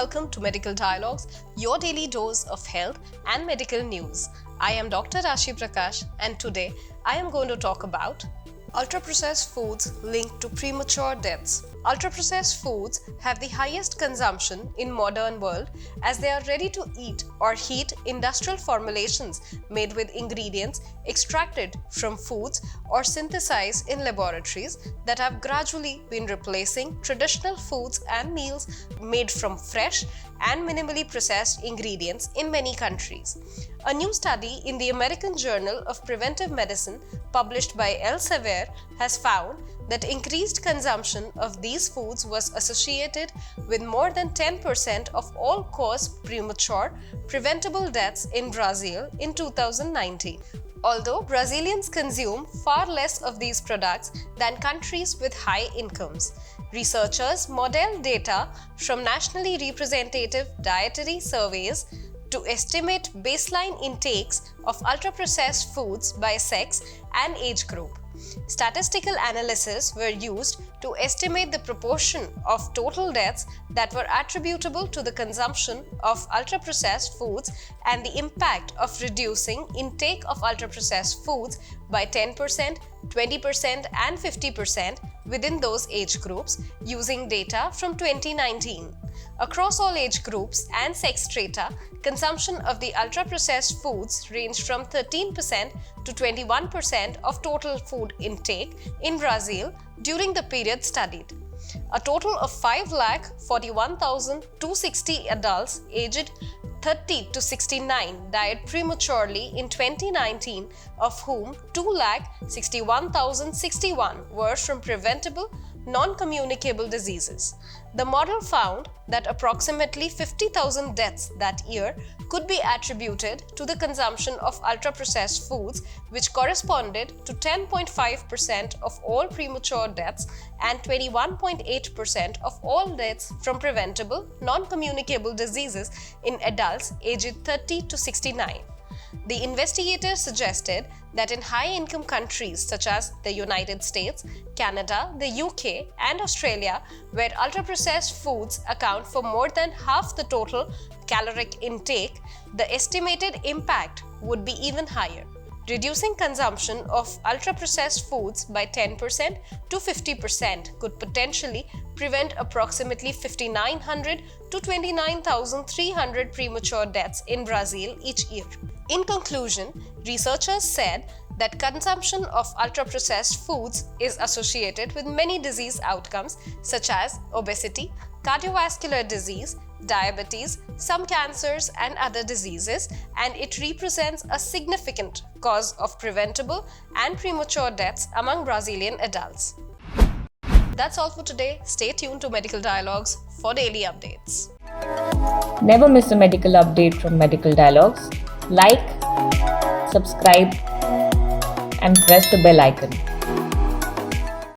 welcome to Medical Dialogues, your daily dose of health and medical news. I am Dr. Rashi Prakash, and today I am going to talk about ultra-processed foods linked to premature deaths. Ultra-processed foods have the highest consumption in modern world as they are ready to eat or heat industrial formulations made with ingredients extracted from foods or synthesized in laboratories that have gradually been replacing traditional foods and meals made from fresh and minimally processed ingredients in many countries. A new study in the American Journal of Preventive Medicine published by Elsevier has found that increased consumption of these foods was associated with more than 10% of all-cause premature preventable deaths in Brazil in 2019. Although Brazilians consume far less of these products than countries with high incomes, researchers model data from nationally representative dietary surveys to estimate baseline intakes of ultra-processed foods by sex and age group. Statistical analyses were used to estimate the proportion of total deaths that were attributable to the consumption of ultra-processed foods and the impact of reducing intake of ultra-processed foods by 10%, 20% and 50% within those age groups using data from 2019. Across all age groups and sex strata, consumption of the ultra-processed foods ranged from 13% to 21% of total food intake in Brazil during the period studied. A total of 5,41,260 adults aged 30 to 69 died prematurely in 2019, of whom 2,61,061 were from preventable, non-communicable diseases. The model found that approximately 50,000 deaths that year could be attributed to the consumption of ultra-processed foods, which corresponded to 10.5% of all premature deaths and 21.8% of all deaths from preventable, non-communicable diseases in adults aged 30 to 69. The investigators suggested that in high-income countries such as the United States, Canada, the UK and Australia, where ultra-processed foods account for more than half the total caloric intake, the estimated impact would be even higher. Reducing consumption of ultra-processed foods by 10% to 50% could potentially prevent approximately 5,900 to 29,300 premature deaths in Brazil each year. In conclusion, researchers said that consumption of ultra-processed foods is associated with many disease outcomes such as obesity, cardiovascular disease, diabetes, some cancers and other diseases, and it represents a significant cause of preventable and premature deaths among Brazilian adults. That's all for today. Stay tuned to Medical Dialogues for daily updates. Never miss a medical update from Medical Dialogues. Like, subscribe, and press the bell icon.